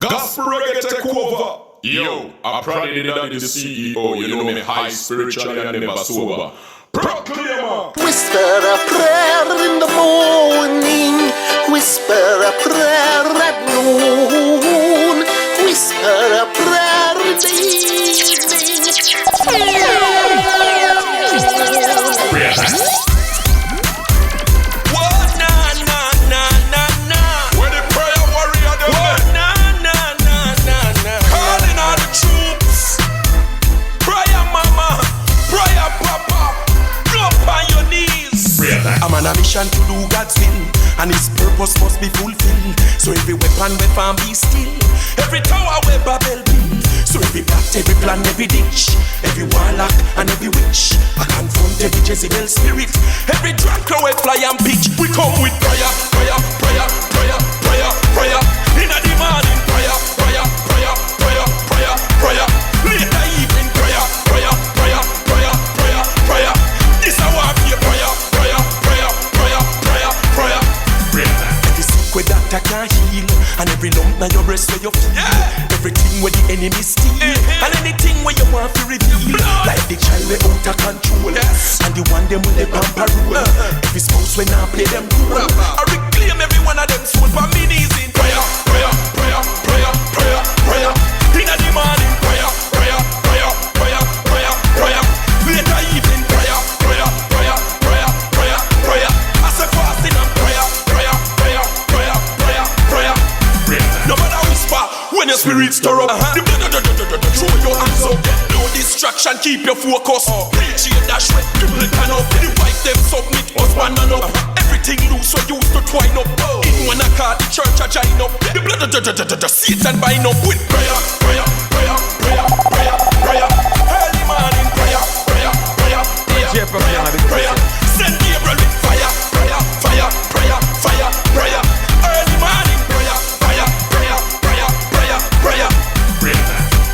Gospel Reggae Takeover. Yo, I Prodigal the CEO, you know me high spiritually and never sober. Proclaima. Whisper a prayer in the morning, whisper a prayer at noon, whisper a prayer in the evening. What? Nah. Where the prayer warrior them? What? Nah. Calling all the troops. Prayer mama, prayer papa. On your knees. I'm on a mission to do God's will, and His purpose must be fulfilled. So every weapon we find be still, every tower we Babel build. So every plot, every plan, every ditch, every warlock and every witch, I confront every Jezebel spirit, every drag crow we fly and pitch. We come with prayer. In the morning, prayer. Late the evening, prayer. This is our prayer. Every sick way doctor can heal, and every lump na your breast where you feel. Everything where the enemy steal, and anything where you want to reveal. Like the child we out of control, and the one them with the pamper rule. Every spouse when I play them cool, I reclaim every one of them soul for me knees in prayer. In the morning, prayer. Later evening, prayer. I say fasting and prayer. No matter whisper, when your spirit stir up, throw your hands up. No distraction, keep your focus. Preach your dash with people can up. The wife them submit, husband and up. Everything loose so used to twine up. In one car, the church a join up. The blood Satan bind up with prayer. Early morning prayer. Send Gabriel with fire. Early morning prayer.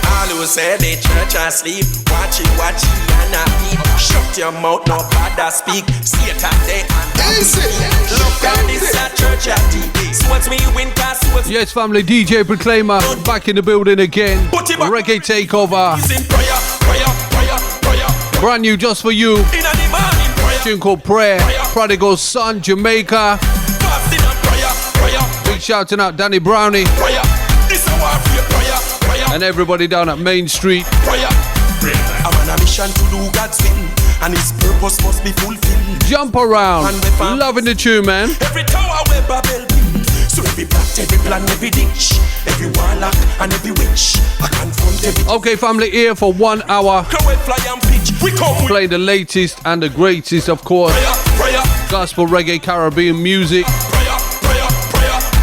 All who say the church asleep, watch it and not peep. Shut your mouth, no bother speak. Satan they look at this church at TV. Swords me win cast. Yes, family, DJ Proclaima back in the building again. Reggae Takeover. Brand new just for you. Tune called Prayer. Prodigal Son, Jamaica. Big shouting out Danny Brownie. And everybody down at Mainstreet. I'm on a mission to do God's will, and His purpose must be fulfilled. Jump around. Loving the tune, man. Every tower we Babel build. So every plot, every plan, every ditch, every warlock and every witch, I confront every. Okay, family, here for 1 hour. Play the latest and the greatest, of course. Gospel, reggae, Caribbean music.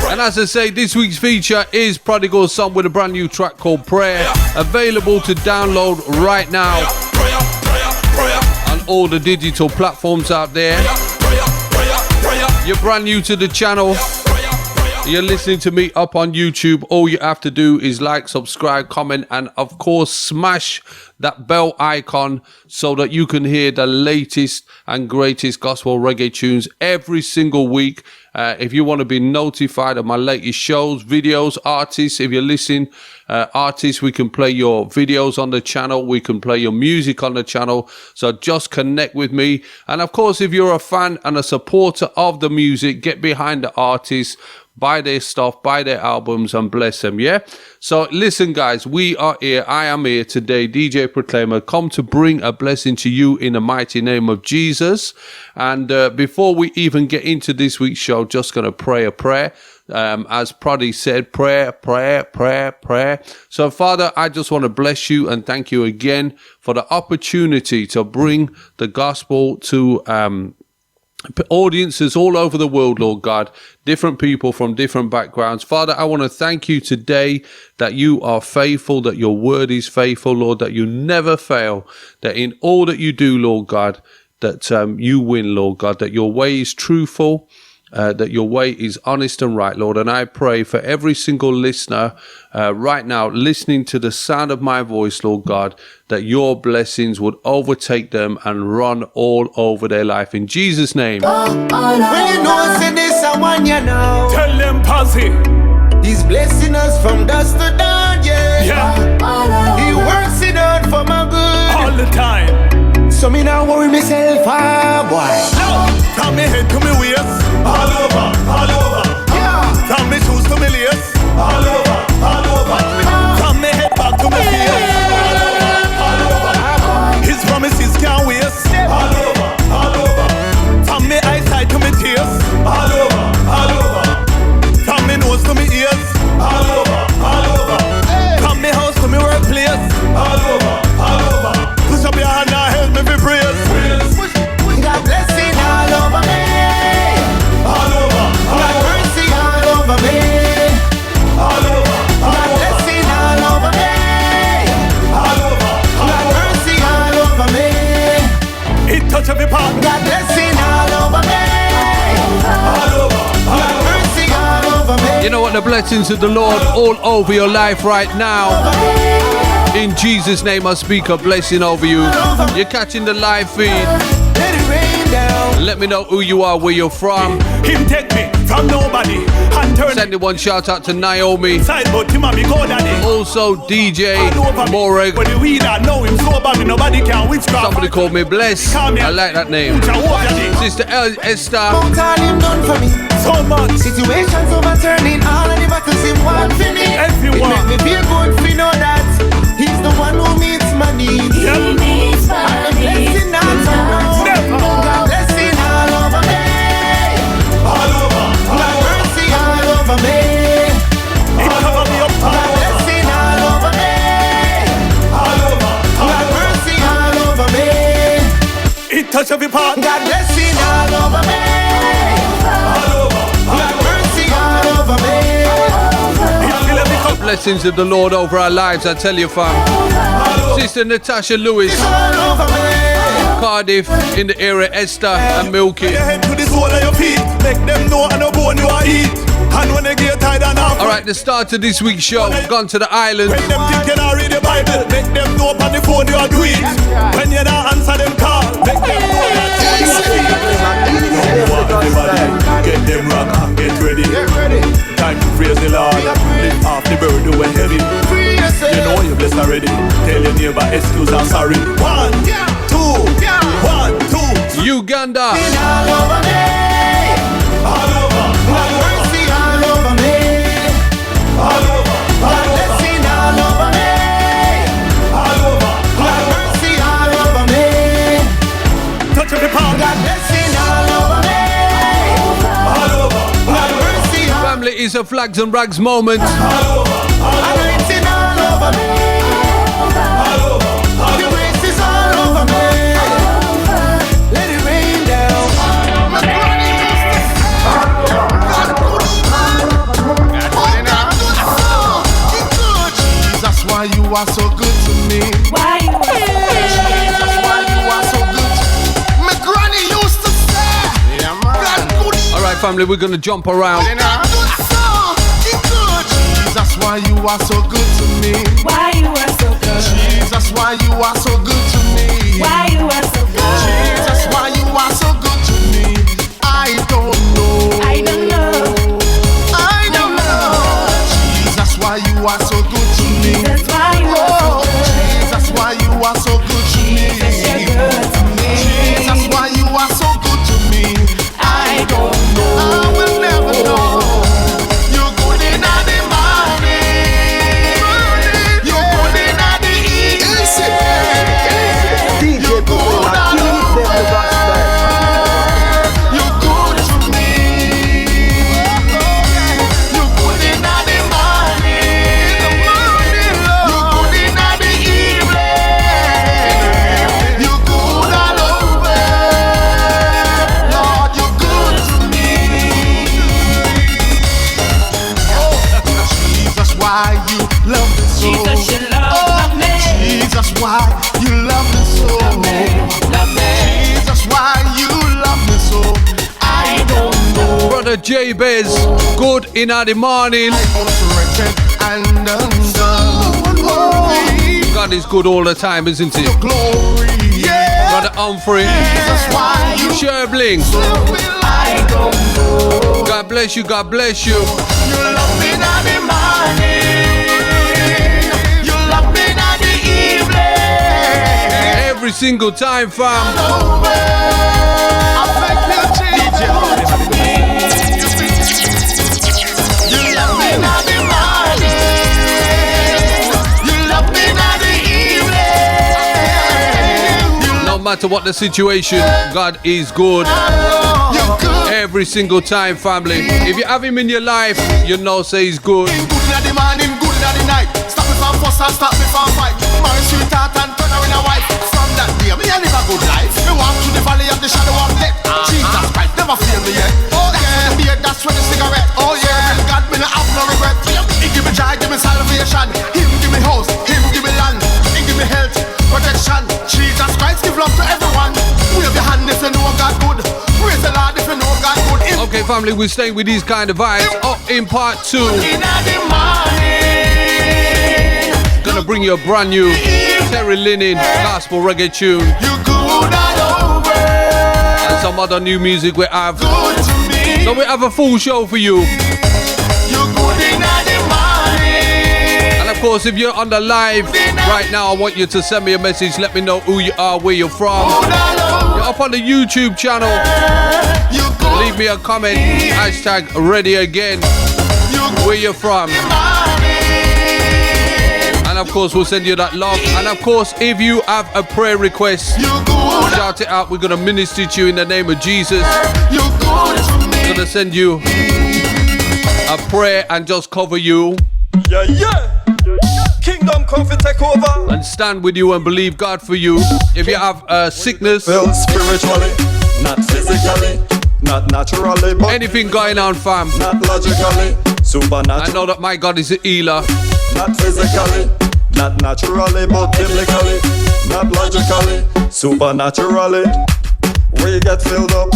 And as I say, this week's feature is Prodigal Son with a brand new track called Prayer. Available to download right now on all the digital platforms out there. You're brand new to the channel. You're listening to me up on YouTube. All you have to do is like, subscribe, comment, and of course smash that bell icon so that you can hear the latest and greatest gospel reggae tunes every single week. If you want to be notified of my latest shows, videos, artists, if you're listening, artists, we can play your videos on the channel. We can play your music on the channel. So just connect with me. And of course, if you're a fan and a supporter of the music, get behind the artists. Buy their stuff, buy their albums, and bless them, yeah? So listen, guys, we are here. I am here today, DJ Proclaima, come to bring a blessing to you in the mighty name of Jesus. And before we even get into this week's show, just going to pray a prayer. As Proddy said, prayer. So, Father, I just want to bless you and thank you again for the opportunity to bring the gospel to audiences all over the world, Lord God, different people from different backgrounds. Father, I want to thank you today that you are faithful, that your word is faithful, Lord, that you never fail, that in all that you do, Lord God, that you win, Lord God, that your way is truthful, that your way is honest and right, Lord. And I pray for every single listener right now, listening to the sound of my voice, Lord God, that your blessings would overtake them and run all over their life. In Jesus' name. When you know, say this, I want you now. Tell them, Pazzy. He's blessing us from dust to blessings of the Lord all over your life right now. In Jesus' name, I speak a blessing over you. You're catching the live feed. Let me know who you are, where you're from. Him take me from nobody and turn. Sending one shout out to Naomi. Side, but him a me go daddy. Also DJ Moreg. But the weed I know him so bad, nobody can witchcraft. Somebody called me Bless. I like that name. Sister Esther. All him done for me. So much. Situations overturning, all of the battles in one for me. Everyone. It make me feel good to know that he's the one who meets my needs. He meets my needs. Never. God blessing all over me. All over. God mercy all over me. He cover me up. God blessing all over me. All over. God mercy all over me. He touch every part. God blessing all over me. All over. God mercy all over me. He feel every cup. Blessings of the Lord over our lives, I tell you, fam. Sister Natasha Lewis. All over me. Cardiff in the area, Esther and Milky. Your head to the sole of your feet. Make them know I no bone you are eat. And when they get tired and off. Alright, the start of this week's show, gone to the island. When them think you not read the Bible, make them know up on the phone you are do it. When you not answer them call, make them know that you are get them rock and get ready. Time to praise the Lord. Lift off the burden when heavy. You know you're blessed already. Tell your neighbor excuse I'm sorry. 1, 2, 1, 2. Uganda. All over me. All over. God mercy all over me. All over. God blessing all over me. All over. God mercy all over me. Touch every part. God blessing all over me. All over. God mercy all over me. Family is a flags and rags moment. Anointing all over me. Your grace is all over me. Let it rain down. That's why you are so good to me. Why you are so good? That's why you are so good. My granny used to say, yeah, man. Alright, family, we're gonna jump around. That's why you are so good to me. Why you are so good? Jesus, why you are so good to me. Why you are so good? Jesus, why you are so good to me. I don't know. I don't know. I don't know. Jesus, why you are so good to me. That's why you are so good. Jesus, why you are so good to me. You're good to me. Jesus, why you are so good to me. I don't know. I will never know. You're good in the morning. You're good in the evening. You're good all over. You're good to me. You're good in the morning. You're good in the evening. You're good all over. Lord, you're good to me. Oh, Jesus, why you love me so? Jesus, you love me. Jesus, why you love me so? Love me. Jesus, why you love me so? I don't know. Brother J Bez, good in the morning. Unrepentant and undone. Glory, God is good all the time, isn't he? glory, yeah. Brother Humphrey, Jesus, why you Sherbling, I don't know. God bless you, God bless you. You love me in the morning. You love me in the evening. Every single time, fam. Over. I thank you, Jesus. You love me in the morning. You love me in the evening. No matter what the situation, God is good. You're good. Every single time, family. If you have him in your life, you know say he's good. Good in the morning, good in the night. Stop me from fuss and stop me from fight. My sweetheart and turn her in a wife. From that day, me I live a good life. Me walk through the valley of the shadow of death. Jesus Christ never fail me yet. Oh yeah, beer, that's when the cigarette. Oh yeah, God me no have no regret. He give me joy, give me salvation. Him give me house, him give me land. He give me health, protection. Jesus Christ give love to everyone. Wave your hand if you know God good. Praise the Lord if you know God good. Okay, family, we're staying with these kind of vibes. Up in part 2. Gonna bring you a brand new Terry Linen gospel reggae tune. And some other new music we have. So we have a full show for you. And of course, if you're on the live right now, I want you to send me a message. Let me know who you are, where you're from. You're up on the YouTube channel. Leave me a comment. Hashtag ready again. Where you're from. And of course, we'll send you that love. And of course, if you have a prayer request, shout it out. We're going to minister to you in the name of Jesus. We're going to send you a prayer and just cover you. Yeah, yeah. Kingdom come to take over. And stand with you and believe God for you. If you have sickness, well, spiritually, not physically, not naturally, but anything going on, fam, not logically, supernatural. I know that my God is a healer. Not physically, not naturally, but biblically, not logically, supernaturally. We get filled up,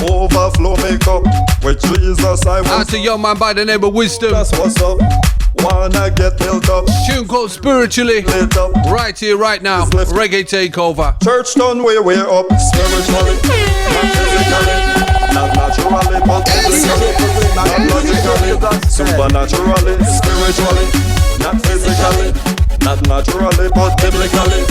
overflow make up. With Jesus I will. Out to young man by the name of Wisdom. That's what's up. Wanna get built up. Tune called Spiritually. Lit up. Right here, right now. Reggae Takeover. Church done way up. Spiritually, not physically, not naturally, but biblically, not logically, supernaturally, spiritually, not physically, not naturally, but biblically,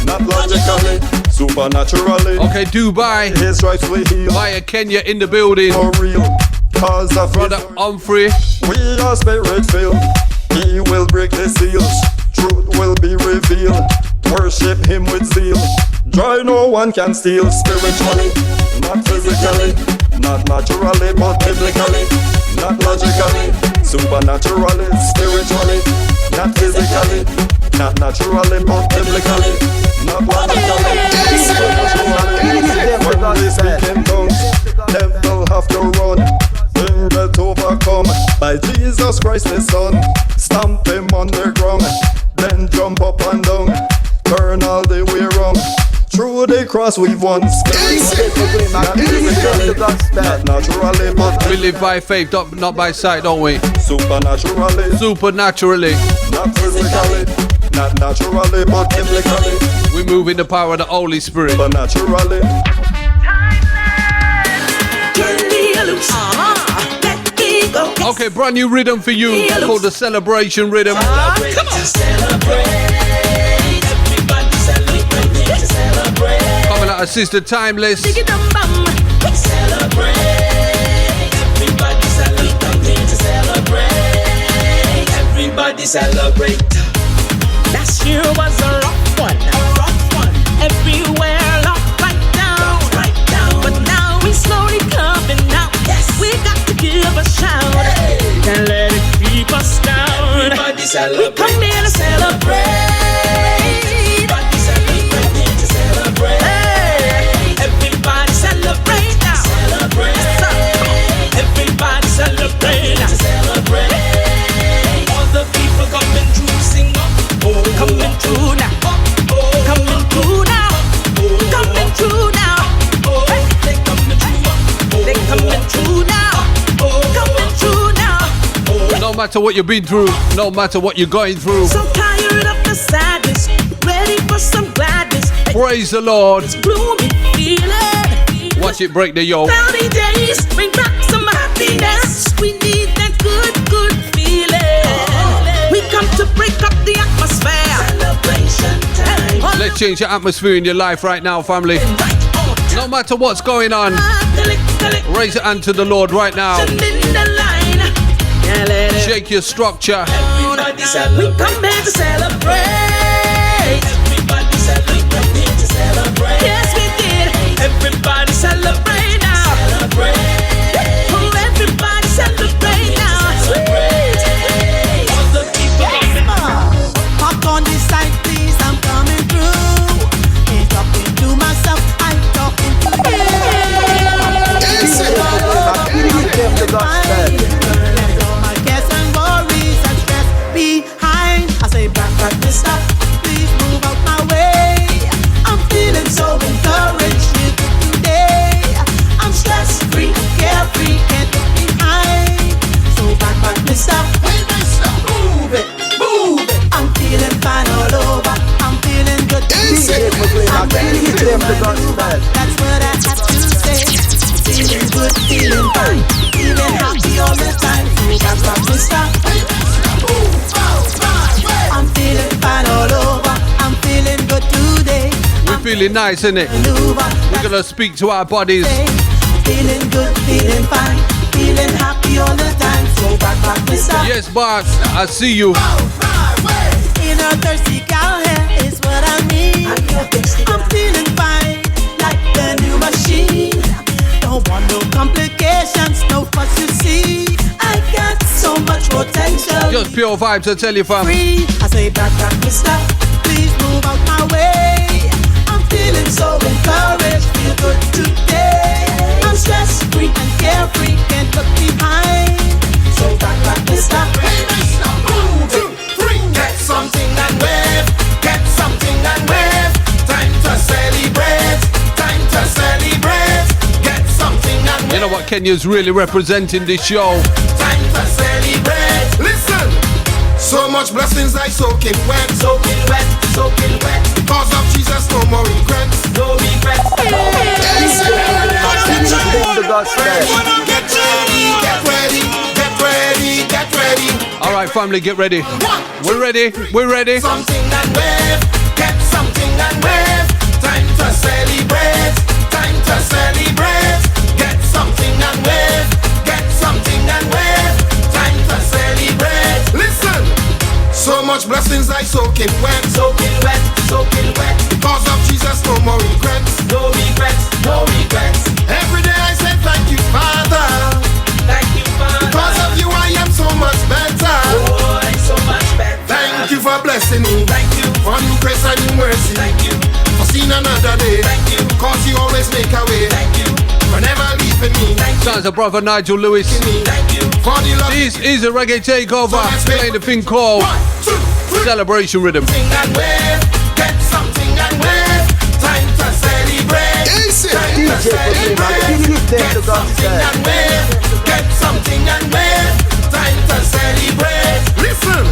not logically, supernaturally. Okay, Dubai. His stripes we heal. Via Kenya in the building. For real, cause of Brother Humphrey. We are spirit filled. He will break the seals. Truth will be revealed. Worship him with zeal. Joy no one can steal. Spiritually, not physically, not naturally, but biblically, not logically, supernaturally, spiritually, not physically, not naturally, but biblically, not logically, supernaturally. When we speak in tongues, devil have to run. Get overcome by Jesus Christ the Son. Stamp him on the ground, then jump up and down. Turn all the way around. Through the cross we've won. Not physically, not naturally, but we live by faith, not by sight, don't we? Supernaturally, supernaturally, not physically, not naturally, but biblically. We move in the power of the Holy Spirit. Supernaturally. Okay, brand new rhythm for you called the Celebration Rhythm. Come on. Coming out of Sister Timeless. Celebrate. Everybody celebrate. Last year was a rough one. Everywhere locked right down. But now we slowly coming out. Yes. We got to give a shout. Hey. Can't let it keep us down. Everybody celebrate. We come here to celebrate. Everybody celebrate. Hey. Everybody celebrate now. Celebrate. Everybody celebrate now. All the people coming through, sing up. Coming through now. Coming through now. Coming through now. Hey. They coming through. They coming through now. Coming through now. No matter what you've been through, no matter what you're going through. So tired of the sadness, ready for some gladness. Praise the Lord. It's gloomy feeling. Watch it break the yoke. Cloudy days bring back some happiness. We need that good feeling. We come to break up the atmosphere. Celebration time. Let's change the atmosphere in your life right now, family. No matter what's going on, raise your hand to the Lord right now. Shake your structure. Everybody celebrate. We come here to celebrate. Everybody celebrate. To celebrate. Yes, we did. Everybody celebrate now. Celebrate. Oh, everybody celebrate now. Celebrate. All the people coming. Pop on this side, please. I'm coming through. Ain't talking to myself. I'm talking to you. Behind, I say back this stuff. Please move out my way. I'm feeling so encouraged with you today. I'm stress free, carefree, can't I'm ready to maneuver. That's what I have to say. Feeling good, feeling fine, feeling happy all the time. That's what we stop. I'm feeling fine all over. I'm feeling good today. We're feeling nice, innit? We're gonna speak to our bodies. Feeling good, feeling fine, feeling happy all the time. So back, we stop. Yes, boss, I see you. In a thirsty cow hair is what I mean. I'm feeling fine, like the new machine. Don't want no complications, no fuss you see. I got so much potential. Just pure vibes, I tell you, fam. Free. I say back, mister. Please move out my way. I'm feeling so encouraged, feel good today. I'm stress free and carefree, can't look behind. So back, mister. Hey, mister, 1, 2, 3. Get something and wave. Get something and wave. Time to celebrate. Time to celebrate. Get something and wave. You know what? Kenya's really representing this show. Time to celebrate. Listen. So much blessings I soaking wet. Soaking wet. Soaking wet. Because of Jesus, no more regrets. No regrets. Get ready. Get ready. Get ready. All right, family, get ready. We're ready. We're ready. Something and wave. Get something and wave. Time to celebrate. Time to celebrate. Get something and wave. Get something and wave. Time to celebrate. Listen. So much blessings I soaking wet. Soaking wet. Soaking wet. Because of Jesus, no more regrets. No regrets. No regrets. Every day I say thank you, Father. Thank you, Father. Because of you I am so much better. Oh, I'm so much better. Thank you for blessing me. Thank you for new grace and new mercy. Thank you for seeing another day. Thank you. Cause you always make a way. Thank you for never leaving me. Thank you. Sounds of brother Nigel Lewis. Thank you for the love. This is a Reggae Takeover. Playing the thing called 1, 2, 3. Celebration Rhythm. Something and wave. Get something and wave. Time to celebrate. Time to celebrate. Get something and wave. Get something and wave. Time to celebrate. Listen.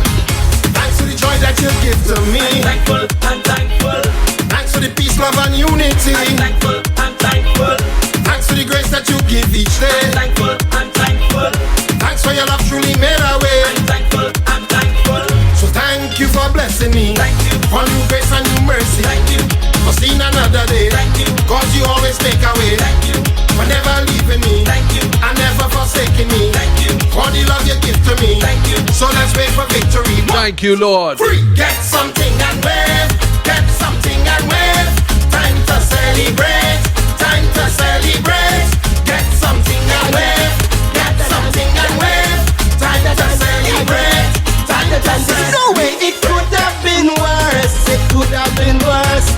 Thanks for the joy that you give to me. I'm thankful. I'm thankful. Thanks for the peace, love, and unity. I'm thankful. I'm thankful. Thanks for the grace that you give each day. I'm thankful. I'm thankful. Thanks for your love truly made a way. I'm thankful. I'm thankful. So thank you for blessing me. Thank you for new grace and new mercy. Thank you for seeing another day. Thank you, cause you always make a way. Thank you for never leaving me. Thank you, and never forsaking me. Thank you for the love you give to me. Thank you. So let's wait for victory. Thank you, Lord. Free. Get something and wave. Get something and wave. Time to celebrate. Time to celebrate. Get something and wave. Get something and wave. Time to celebrate. Time to celebrate. No way, it could have been worse. It could have been worse.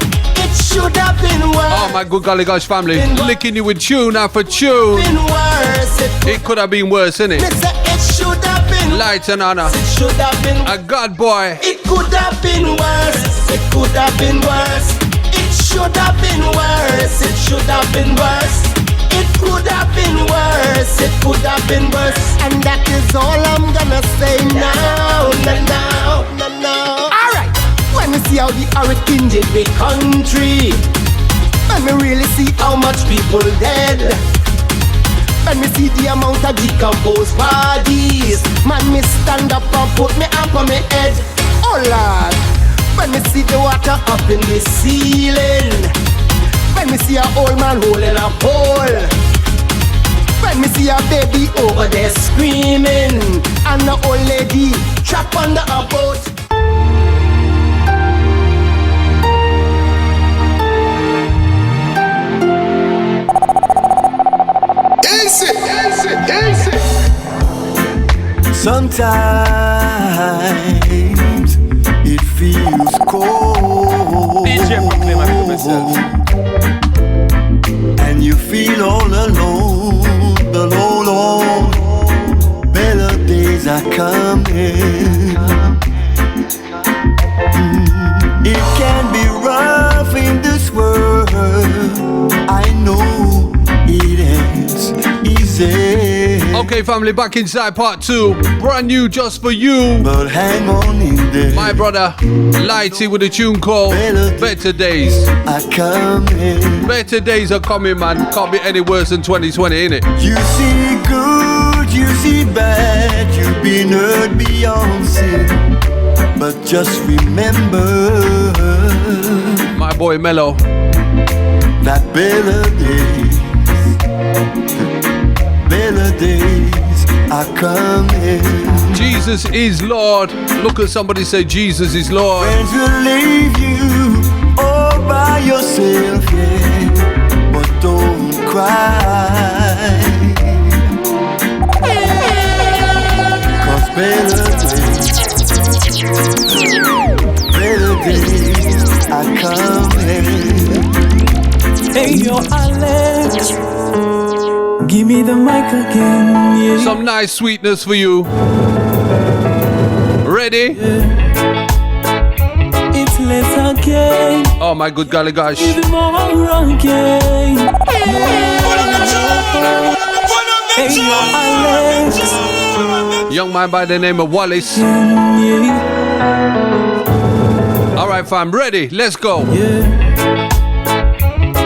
It should have been worse. Oh, my good golly gosh family. Licking you with tune after tune. Been worse. It could have been worse, innit? It should have been Light and honor. It should have been A God boy. It could have been worse. It could have been worse. It should have been worse. It should have been worse. It could have been worse. It could have been worse. And that is all I'm gonna say now. No. Alright. When we see how the hurricane did the country, when we really see how much people dead, when we see the amount of decomposed bodies, man, me stand up and put me up on my head. Oh Lord. When we see the water up in the ceiling, when we see a old man holding a pole, when we see a baby over there screaming, and the old lady trapped under a boat. Sometimes it feels cold, DJ Proclaima for myself. and you feel all alone. But oh Lord, better days are coming. It can be rough in this world, I know it ain't easy. Okay, Okay, family, back inside part 2. Brand new just for you. But hang on in there. My brother, Lighty with a tune called Better Days. Are coming. Better days are coming, man. Can't be any worse than 2020, innit? You see good, you see bad. You've been hurt beyond sin. But just remember, my boy Mello, that better days are coming. Jesus is Lord. Look at somebody say Jesus is Lord. Friends will leave you all by yourself, yeah. But don't cry, 'cause better days are coming. Hey yo, Alex, give me the mic again, yeah. Some nice sweetness for you. Ready? Yeah. It's less again. Oh my good golly gosh. Give him more again. Hey yo, Alex, young man by the name of Wallace. yeah. Alright fam, ready? Let's go. Yeah.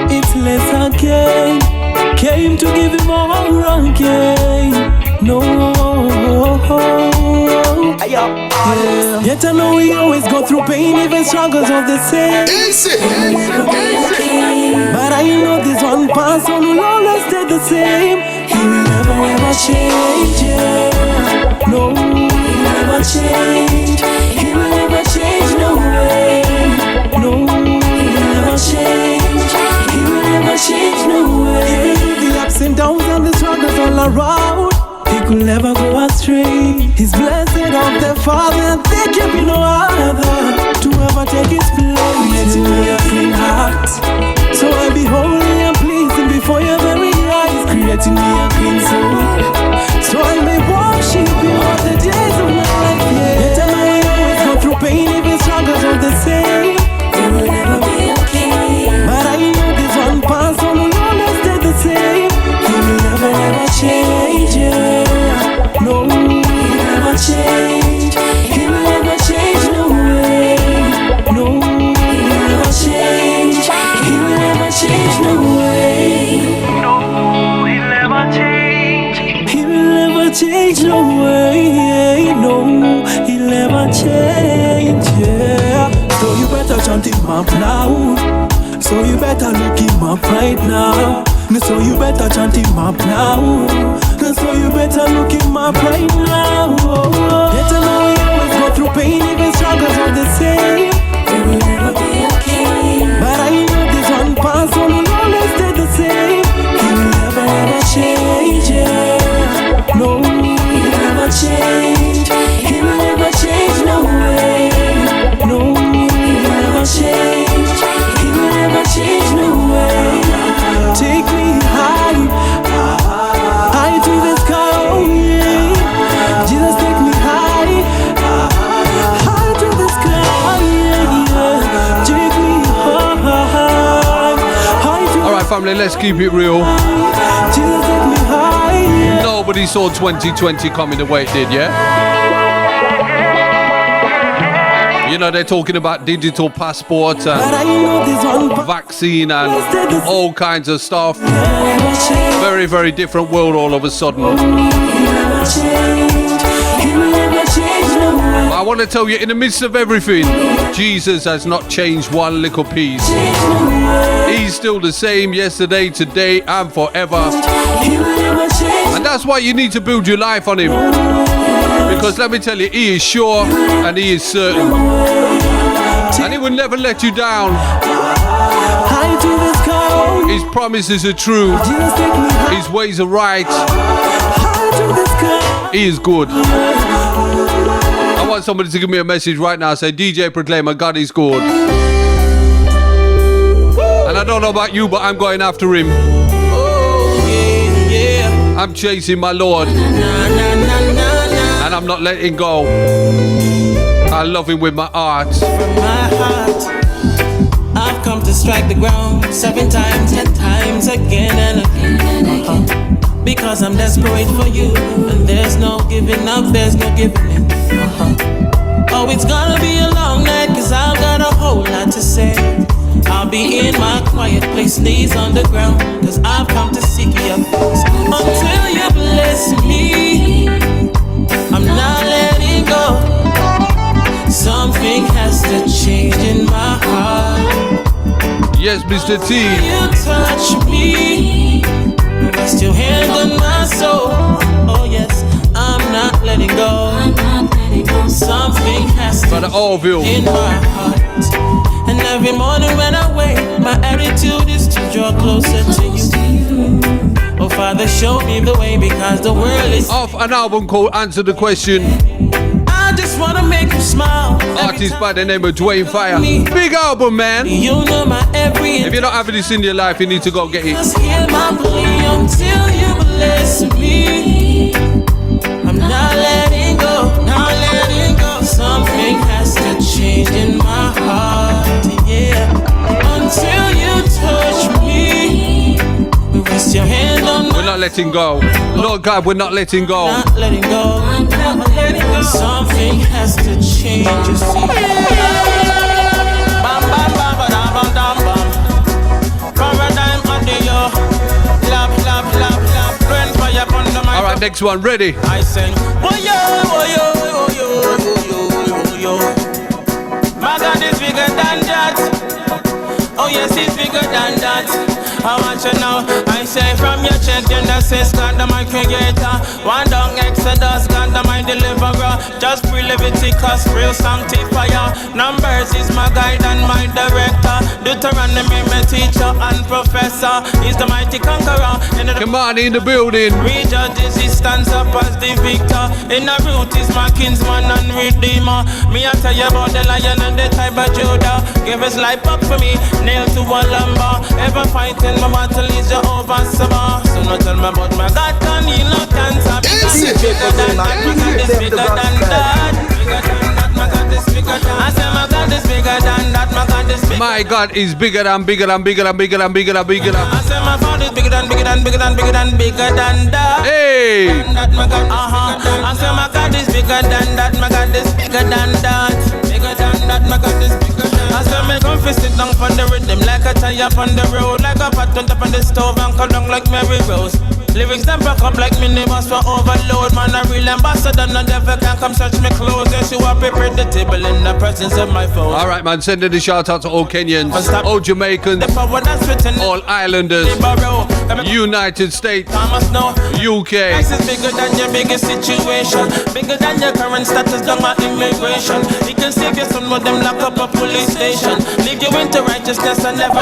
It's less again. Came to give him all again. No. Yeah. Yet I know we always go through pain, even struggles of the same. But I know this one person will always stay the same. He will never ever change. Yeah. No, he will never change. He will never change. No way. No, he will never change. He will never change. No way. Even through the ups and downs and the struggles all around, he could never go astray. He's blessed of the Father, they can be no other to ever take his place. Creating me a clean heart, so I be holy and pleasing before your very eyes. Creating me a clean soul, so I may worship you all the days of my life. Yeah. Yet I know I always go through pain, even struggles of the same. It will never be okay. But I know this one person will always stay the same. He will never ever change. Yeah. No, he will never change. He will never change. No way. No, he will never change. He will never change. No way. No, he'll never change. He will never change. No way. No, he'll never change. Yeah. So you better chant him up now. So you better look him up right now. So you better chant him up now. So you better look him up right now. Yet I know we always go through pain, even struggles are the same. It will never be okay. But I know this one person will always stay the same. He will never ever change. Yeah. No, he will never change. He will never change. No way. No, he will never change. He will never change. No way. Take me high, high to the sky, yeah. Jesus, take me high, high to the sky, yeah. Take me high, high to. Alright family, let's keep it real. Jesus, take me high, yeah. Nobody saw 2020 coming the way it did, yeah? You know, they're talking about digital passports and vaccine and all kinds of stuff. Very, very different world all of a sudden. I want to tell you, in the midst of everything, Jesus has not changed one little piece. He's still the same yesterday, today, and forever. And that's why you need to build your life on him. Because let me tell you, he is sure and he is certain. And he will never let you down. His promises are true. His ways are right. He is good. I want somebody to give me a message right now. Say, DJ Proclaima, God is good. And I don't know about you, but I'm going after him. I'm chasing my Lord. And I'm not letting go. I love him with my heart. I've come to strike the ground 7 times, 10 times, again and again. Because I'm desperate for you, and there's no giving up, there's no giving in. Oh, it's gonna be a long night, cause I've got a whole lot to say. I'll be in my quiet place, knees on the ground, cause I've come to seek your face. Until you bless me, I'm not letting go. Something has to change in my heart. Yes, Mr. T. You touch me, rest your hand on my soul. Oh yes, I'm not letting go. Something has to change in my heart. And every morning when I wake, my attitude is to draw closer to you. Oh Father, show me the way, because the world is off an album called Answer the Question. I just wanna make you smile. Artist by the name of Dwayne Fire. Big album, man. You know my every. If you're not having this in your life, you need to go get it. Just hear my plea until you bless me. I'm not letting go, not letting go. Something has to change in my heart, yeah. Until you touch me, rest your hand on We're not letting go. Lord God, we're not letting go. Not letting go, never letting go. Something has to change, you see. Bam bam bam bam bam bam bam. Paradigm audio. Lap lap lap lap. Rain fire upon the mic. All right, next one, ready? I sing. Oh yo oh yo oh yo oh yo. My God is bigger than that. Oh yes, it's bigger than that. I want you now. I say from your check, Genesis, God the my creator. One down Exodus, God the my deliverer. Just free Leviticus, real sanctifier. Numbers is my guide and my director. Deuteronomy, my teacher and professor. He's the mighty conqueror. Come on, in the building. Rejudges, he stands up as the victor. In the root is my kinsman and redeemer. Me I tell you about the lion and the tribe of Judah. Give his life up for me, nailed to a lumber. Ever fighting my battle is Jehovah Sabbath. So no tell me about my God can heal no cancer. Because it's bigger than that. My God is bigger than that. Bigger than that. My God is bigger than. I say my God is bigger than that. My God is bigger. My God is bigger than, bigger than, bigger than, bigger than, bigger than, bigger than. I say my God is bigger than, bigger than, bigger than, bigger than, bigger than that. Hey. That my God. I say my God is bigger than that. My God is bigger than that. Bigger than that. My God is bigger than. I say me come fi sit down on the rhythm like a tire on the road, like a pot on top of the stove and cut down like Mary Rose. Lyrics them back up like minibus for overload. Man a real ambassador, no devil can come search me clothes. Yes, you are prepared the table in the presence of my foes. All right, man, sending the shout out to all Kenyans, all Jamaicans, all Islanders, United States, UK. This is bigger than your biggest situation, bigger than your current status down my immigration. You can save your son with them lock up a police station. Leave you into righteousness and never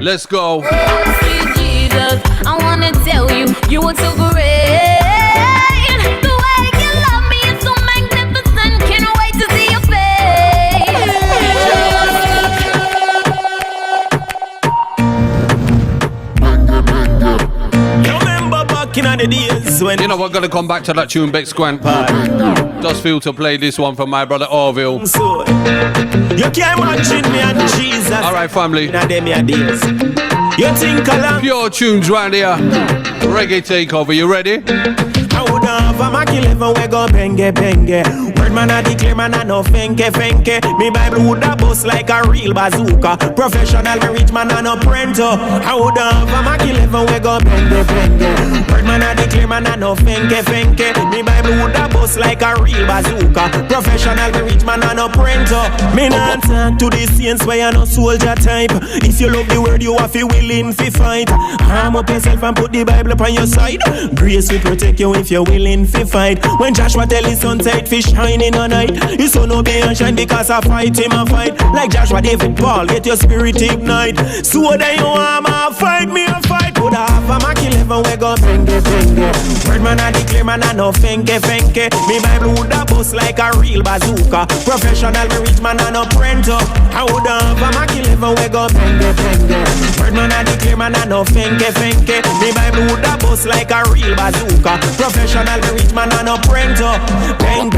Let's go. Sweet Jesus, I wanna tell you, you are so great. The way you love me is so magnificent. Can't wait to see your face. You remember back in the days when you know we're gonna come back to that tune, Beck Squant. Just feel to play this one from my brother Orville. So, you can't imagine me and Jesus. All right, family. You think along pure tunes round here. Reggae Takeover. You ready? I would have a Mac 11 we go benge benge. Word man I declare man I no fenke fenke. Me Bible would have bust like a real bazooka. Professional me rich man I no prento. I would have a Mac 11 we go benge benge. Word man I declare man I no fenke fenke. Me Bible would have bust like a real bazooka. Professional me rich man I no prento. Me not talk to the saints where you no soldier type. If you love the word you have to willing to fight. Arm up yourself and put the Bible upon your side. Grace will protect you if you're willing to fight. When Joshua tell his son tight fish shining all night, his son no be and shine because I fight him a fight. Like Joshua, David, Paul, get your spirit ignite. So that you want a fight me a fight. Would I have a Mac 11 we go benge benge. Word Birdman I declare man I no fenke. Me Bible woulda bust like a real bazooka. Professional me rich man I no prento. I woulda have a Mac 11 we go penge. Birdman I declare man I no fenke. Me Bible woulda bust like a real bazooka. Professional me rich man I no prento. Bang.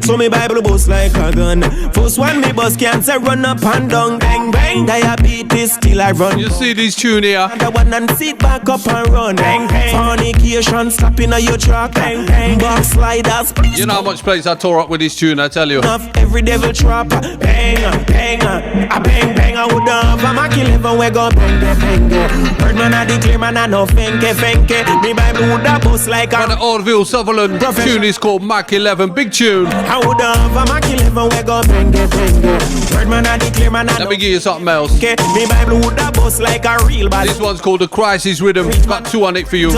So me Bible bust like a gun. First one me bust cancer run up and down. Bang. Diabetes still I run. You see this tune here? The one and sit back up and run. Bang. Fornication slapping on your truck. Bang. Backsliders. You know how much place I tore up with this tune, I tell you. Every devil trap. Bang. I bang. I would have a Mac 11 we go bang. Birdman I declare man I no fenke. Me Bible would have bust like a... From the Oldville, Sutherland. Tune is called Mac 11. Big tune. I would have a Mac 11 we go bang. Birdman I declare man I Let me give you something else. Me Bible would have bust like a real bad. This one's called The Crisis Rhythm. Got 2 on it for you.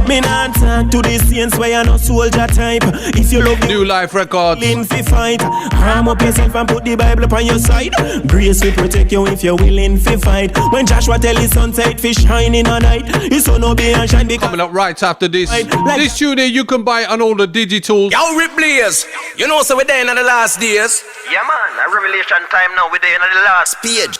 Me not talk to the saints where you no soldier type. If you love New Life Records. Willing to fight. Arm up yourself and put the Bible upon your side. Grace will protect you if you're willing to fight. When Joshua tell his son say fish shine in a night, his son will be and shine because... Coming up right after this. This tune here you can buy it on all the digitals. Yo, Ripley's. You know, so we're there in the last days. Yeah, man. A revelation time now. We're there in the last page.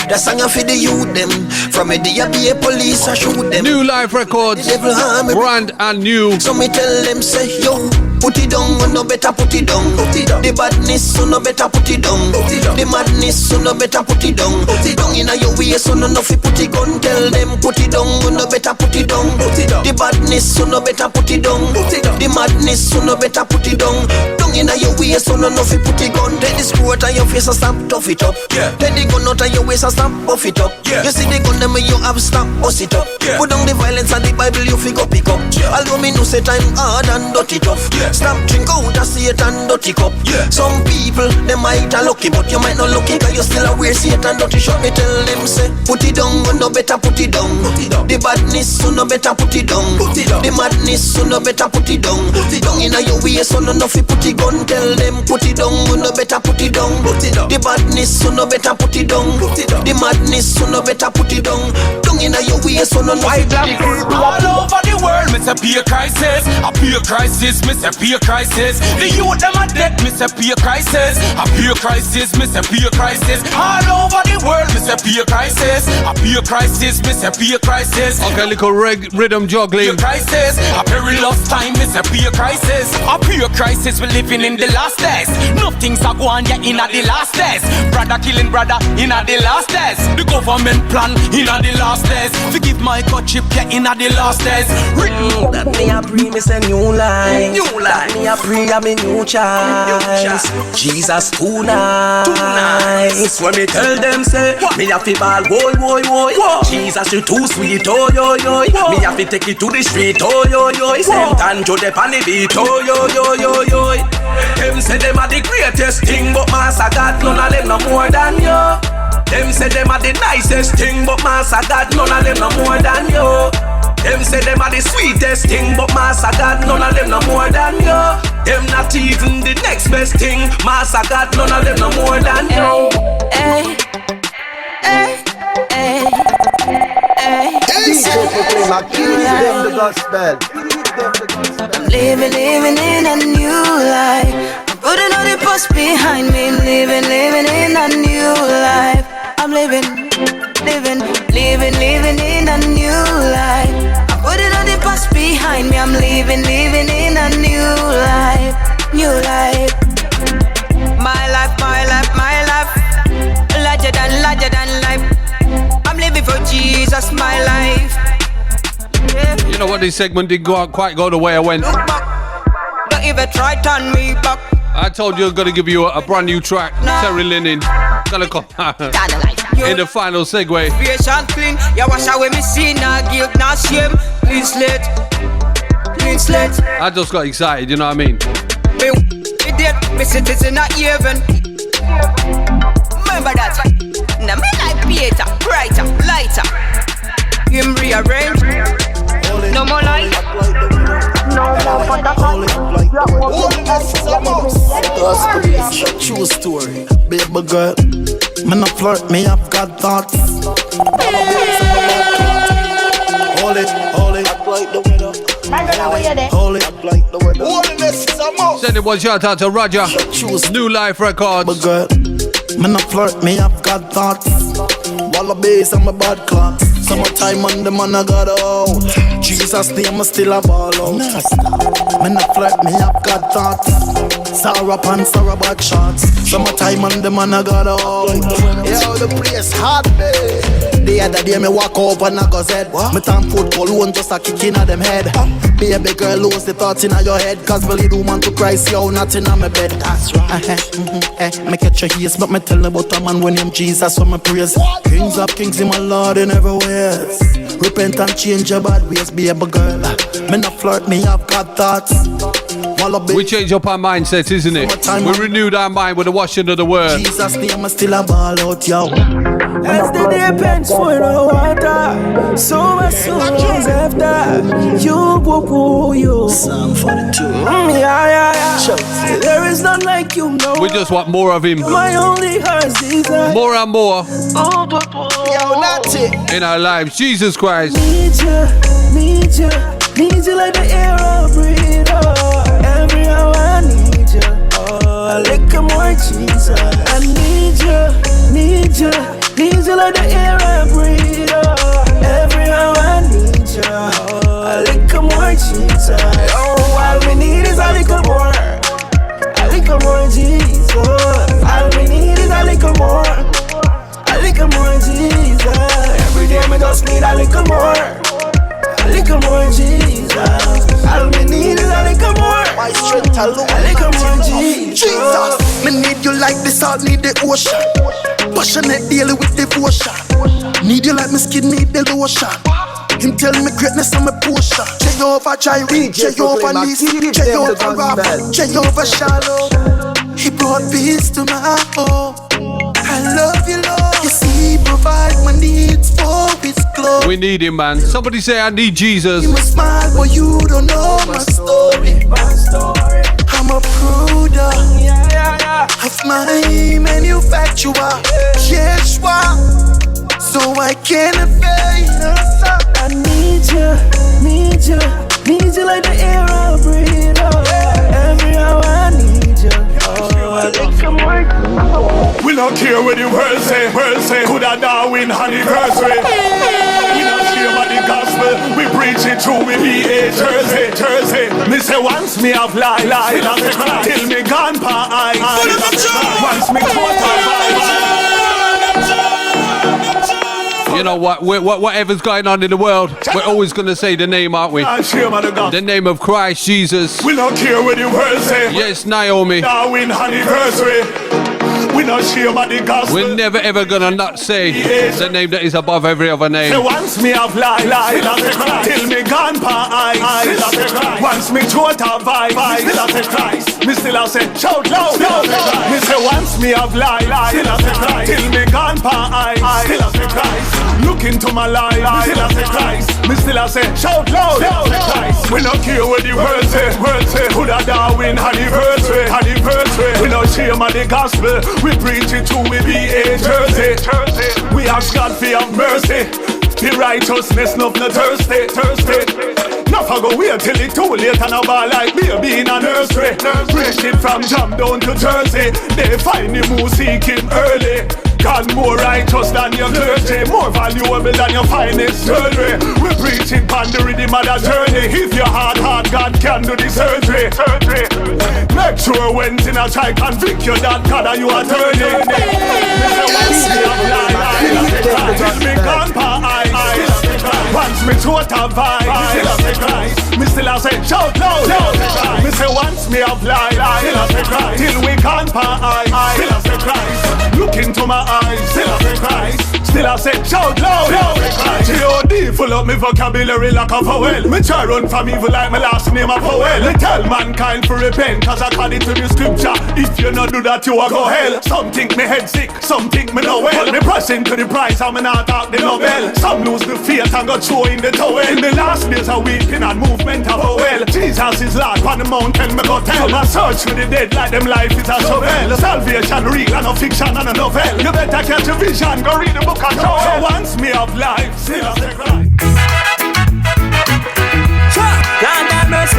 The song for the youth them. From a DAB police I shoot them. New Life Records. Brand and new. So me tell them say yo, put it down, no better put it down. The badness, so no better put it down. The madness, so no better put it down. Down in your way, so no fi put it gun. Tell them put it down, no better put it down. The badness, so no better put it down. The madness, so no better put it down. Down in your way, so no fi put it gun. Take the screw out of your face and stop tough it up. Take the gun out of your waist and stop puff it up. You see the gun them you have stop bust it up. Put down the violence and the Bible you fi go pick up. Although me know say time hard and dirty tough. Stop drink out a Satan dirty cup. Some people they might a lucky, but you might not lucky cause you still a wear Satan dirty shot. Me tell them say put it down, no better put it down. The badness, so no better put it down. The madness, so no better put it down. Down in your way, so no fi put it gun. Tell them put it down, no better put it down. The badness, so no better put it down. The madness, so no better put it down. Down in your way, so no White black people all over the world, me say peer crisis. A peer crisis, me say peer crisis. The youth them a dead, me say peer crisis. A peer crisis, me say peer crisis. All over the world, me say peer crisis. A peer crisis, me say peer crisis. Okay, little rhythm juggling. Peer crisis, a perilous time, me say peer crisis. A peer crisis, we living in the last days. Nothing's a go on yet in the last days. Brother killing brother in the last days. The government plan in the last days. Forgive my God chip, yeah, in the last days. That me a pray, me say new life. That me a pray, I'm a new choice. Jesus too nice. When me tell them say, me have to ball, woy. Jesus you too sweet, oh yo. Me have to take it to the street, oh yo. Same time to the pan beat, oh yo. Them say them are the greatest thing, but Master God none of them no more than you. Them say them are the nicest thing, but Master God none of them no more than you. Them say them are the sweetest thing, but Master God none of them no more than you. Them not even the next best thing, Master God none of them no more than you. Proclaima, give them the gospel. I'm living in a new life. I'm putting all the past behind me. Living in a new life. I'm living in a new life. I'm putting all the past behind me. I'm living in a new life. My life. Larger than life. I'm living for Jesus, my life. You know what, this segment didn't quite go the way I went. Don't even try turn me back. I told you I'm gonna give you a brand new track. Terry Linen gonna come in the final segue. Creation clean, you wash away me sin, nah guilt, nah shame. Clean slate. I just got excited, you know what I mean? Me dead, me citizen not even. Remember that. Now me like Peter, brighter, lighter. Him rearrange. No more light. No more Gospel, true story. Baby girl, me no flirt, me have got thoughts. Hold it. Act like the weather. Holy like the weather. Holiness is a must. Send it one shout out to Roger. New Life Records. But girl, me not flirt, me have got thoughts. Wallabies and my bad clocks. Summertime on the man I got out. Jesus name I still a ball out. Me not flirt, me have got thoughts. Sarah pan, Sarah back shots. Summertime on the man I got out. Yo, the place hot, babe. The other day me walk up and I go said me time food cologne just a kick in at them head. Baby girl lose the thoughts in your head. Cause me lead woman to Christ, yo, not in my bed. That's right. Me catch your ears, but me tell you about a man when him Jesus for my praise. Kings of kings in my Lord in every ways. Repent and change your bad ways, baby girl. Me not flirt, me have got thoughts. We change up our mindset, isn't it? We renewed our mind with the washing of the word. Jesus name is still a ball out, yo. As the day bends for the water, so my soul is after you, boo, you. Psalm 42. Yeah. There is none like you, no. We just want more of him. My only heart's desire. More and more. Yo, not it. In our lives, Jesus Christ. Need you like the air I breathe. Every hour I need you. Oh, a little more Jesus. I need you like the air I breathe. Every hour I need you. Oh, a little more Jesus. Oh, all we need is a little more. A little more Jesus. All we need is a little more. A little more Jesus. Every day me just need a little more. A little more Jesus. All me need is a little more. My strength alone. A little more Jesus. Me need you like the salt need the ocean. Passionate daily with devotion. Need you like my skin need the lotion. Him tell me greatness on my portion. Jehovah Jireh, Jehovah Nissi, Jehovah Rapha, Jehovah Shalom. He brought peace to my home. I love you, Lord. You see, he provide my needs for his glory. We need him, man. Somebody say, I need Jesus. You must smile, but you don't know my story. I'm a product of my manufacturer, Yeshua. So I can't fade. I need you like the air I breathe. Every hour I need you. Oh, I think some work. We don't care what the world say. Could I Darwin anniversary? We don't care what the gospel. We preach it through. We be a Jersey. Me say once me have lie. Till me gone pa eye. Once me total You know what? Whatever's going on in the world, we're always going to say the name, aren't we? The name of Christ Jesus. We don't care what the world say. Yes, Naomi. Darwin anniversary. We not share about the gospel. We're never ever gonna not say the name that is above every other name. Say once me have lie. Till me gone pa eyes. Once me total vibe. Me still a say shout loud. Me say once me have lie. Till me gone pa eyes. Still a say Christ. Look into my life. Still a say Christ. Me still a say shout loud. We not care what the world say. Could a Darwin anniversary. We not share about the gospel. We preach it to we be a Jersey. We ask God for have mercy. The righteousness not thirsty. Not for go wait till it too late and a bar like baby in a nursery. Preach it from Jam down to Jersey. They find him who seek him early. God more righteous than your clergy, more valuable than your finest jewelry. We preach it on the rhythm of the journey. If your heart, God can do the surgery. Make sure when in a try convict you that God are you attorney. Me gone pa eyes. Once me total vibe. Me still a say shout loud. Me say once me have lie. Till we gone pa eyes. Still a say Christ. Look into my eyes. Still a say Christ. Still I say shout loud. G.O.D. full up me vocabulary like a vowel. Me try run from evil like my last name a vowel. Me tell mankind for repent cause according to the scripture if you not do that you a go hell. Some think me head sick, some think me no well. Me press into the prize and me not talk the Nobel. Some lose the faith and go throw in the towel. In the last days of weeping and movement of a well. Jesus is Lord on the mountain me go tell. So I search for the dead like them life is a shovel. Salvation real and no fiction and a novel. You better catch a vision, go read the book. So once me of life, still I say Christ. God have mercy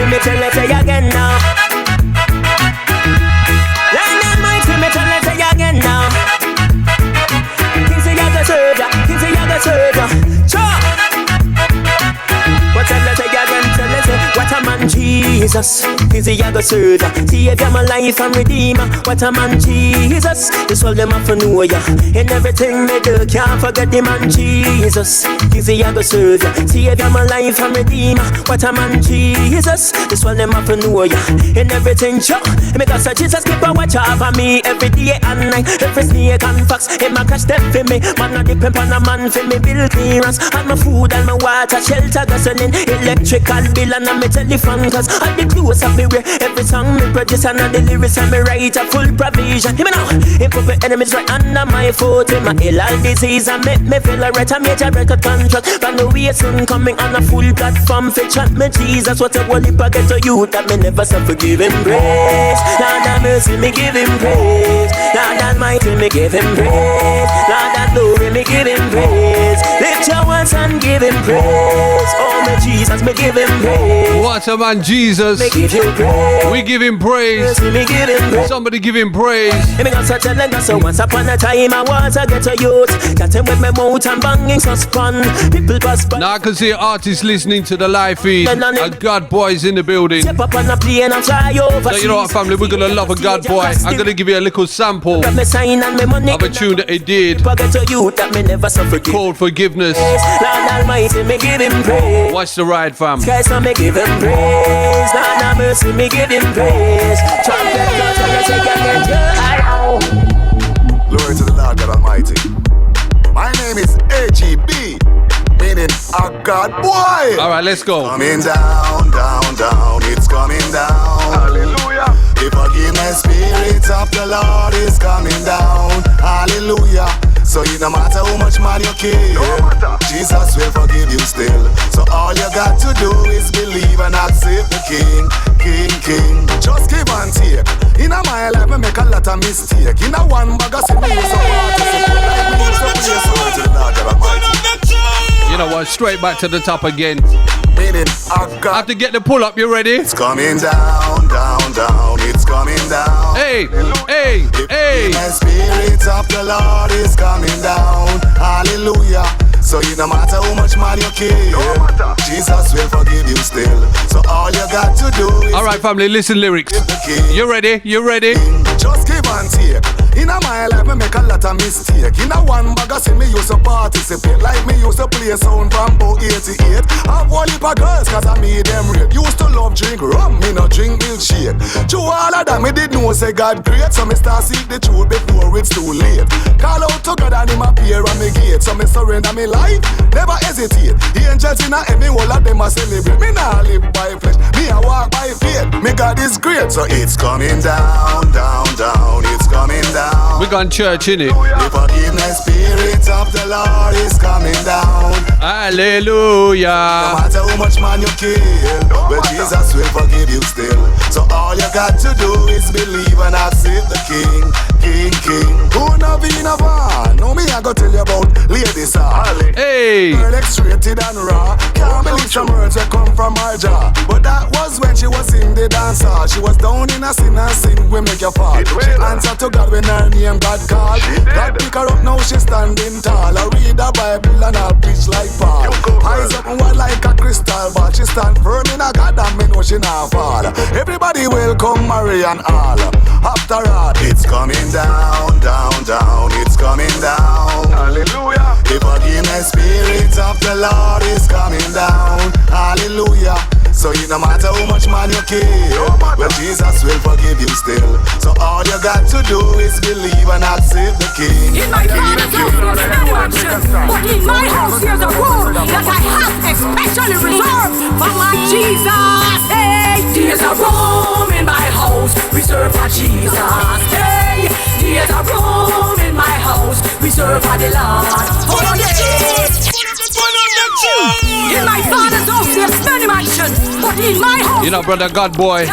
Jesus, is he a go serve ya? Savior my life and redeemer. What a man Jesus, this all them have to know ya. In everything me do, can't forget the man Jesus, is he a go serve ya? Savior my life and redeemer. What a man Jesus, this all them have to know ya. In everything, sure, because Jesus keep a watch over me every day and night. Every snake and fox, him a catch them for me. Man a depend on a man for me bill clearance. And my food and my water, shelter, gasoline, electrical bill and my telephone cause all the clothes of me wear. Every song me produce and all the lyrics and me write a full provision. Hear me now, he put my enemies right under my foot. With my ill and disease and make me feel alright. A major record contract, but no way soon coming on a full platform. For chat me Jesus, what a whole heap I get to you that me never stop for giving praise. Lord have mercy, me give him praise. Lord Almighty, me give him praise. Lord of glory, me give him praise. Lift your hands and give him praise. Oh my Jesus, me give him praise. What a man, Jesus. Me give you praise. We give him praise. Me give him praise. Somebody give him praise. Me got such a legacy. So once upon a time I was a ghetto youth. Got him with my mouth and banging so spun. People pass by. Now I can see artists listening to the live feed. A God boy's in the building. Step up on a plane and fly over. So you know what, family, we're gonna love a God boy. I'm gonna give you a little sample of a tune that he did called Forgiveness. Lord Almighty, me give him praise. Watch the ride, fam. Guys, so me give him praise. Lord have mercy, me give him praise. Glory to the Lord God Almighty. My name is AGB, meaning a God boy. All right, let's go. Coming down, down, down. It's coming down. Hallelujah. The forgiveness spirit of the Lord is coming down. Hallelujah. So you no matter how much man you kill, Jesus will forgive you still. So all you got to do is believe and accept the King, King, King. Just give and take. In a my life I make a lot of mistake. In a one bag of sin me use a You know what, straight back to the top again. Meaning I have to get the pull up, you ready? It's coming down, down, down. It's coming down. Hey, hey, hey. The spirit of the Lord is coming down. Hallelujah. So you no matter how much man you kill, Jesus will forgive you still. So all you got to do is. All right, family, listen lyrics. You ready? You ready? Just give and take. In a my life I make a lot of mistake. In a one bag of sin me used to participate. Like me used to play sound from about 88. Have one heap of girls cause I made them rate. Used to love drink rum, me no drink milkshake. To all of that me did know say God great. So me start seek the truth before it's too late. Call out to God and him appear on me gate. So me surrender me life, never hesitate. The angels in a heaven, all of them a celebrate. Me nah live by flesh, me a walk by faith. Me God is great. So it's coming down, down, down. It's coming down. We gone church, innit? The forgiveness spirit of the Lord is coming down. Hallelujah. No matter how much man you kill, well Jesus will forgive you still. So all you got to do is believe and accept the King, King, King. Who no be no van? No me I go tell you about Lady Saw. Hey. Girl X-rated and raw. Can't believe some words that come from her jaw. But that was when she was in the dancer. She was down in a sin and sin will make you fall. She answered to God when her name God called. God pick her up now she standing tall. I read the Bible and I preach like Paul. Eyes up and wide like a crystal ball. She stand firm in a God and me know she not fall. Everybody welcome Mary and all. After all, it's coming down, down, down. It's coming down. Hallelujah. The forgiveness spirit of the Lord is coming down. Hallelujah. So you no matter how much man you kill, well Jesus will forgive you still. So all you got to do is believe and accept the King. In my father's house there's no action, but in my house there's a room that I have especially reserved for my Jesus. Hey, there's a room in my house reserved for Jesus. Hey, there's a room in my house reserved for the Lord. Oh yeah. In my father's house there's many mansions, but in my house, you know, brother God boy,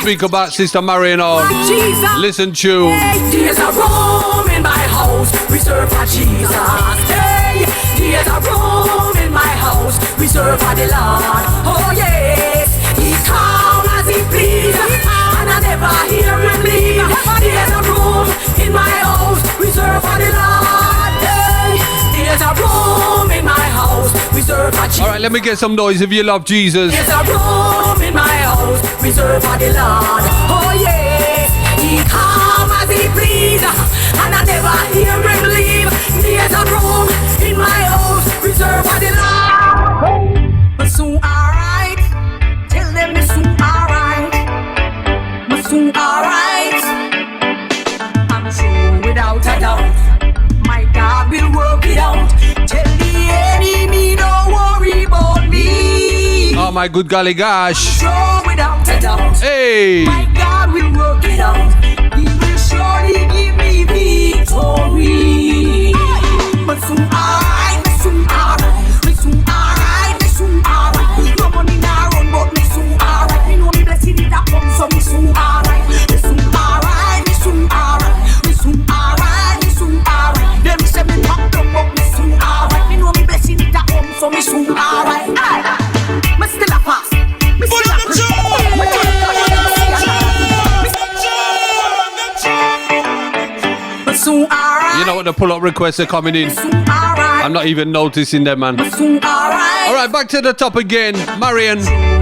speak about Sister Mary and all. Listen to. There's a room in my house reserved for Jesus. Hey, there's a room in my house reserved for the Lord. Oh yes, He come as He please, and I never hear Him leave. There's a room in my house reserved for the Lord. Hey, there's a room in my house reserved for Jesus. All right, let me get some noise if you love Jesus. There's a room in my house reserve for the Lord. Oh yeah, he come as he please, and I never hear him leave. There's a room in my house reserve for the Lord. But soon alright, tell them it's soon alright. But soon alright, I'm sure without a doubt, my God will work it out. Tell the enemy don't worry about me. Oh my good golly gosh. Sure without a doubt, hey, my God will work it out. He will surely give me victory. But soon alright, me soon alright, me soon alright, me soon alright. No money now run, but me soon alright. Me know me blessing it a come, so me soon alright. Me soon alright, me soon alright, me soon alright, me soon alright. Them say me pop down, but me soon alright. Me know me blessing it a come, so me soon alright. Me still a fast, me still a pray. You know what, the pull-up requests are coming in. I'm not even noticing them, man. Alright, back to the top again. Marion.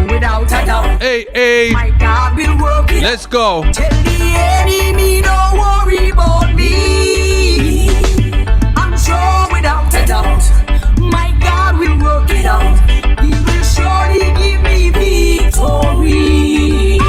Without a doubt, hey, hey, my God will work it. Let's go. Tell the enemy don't worry about me. I'm sure without a doubt, my God will work it out. He will surely give me victory.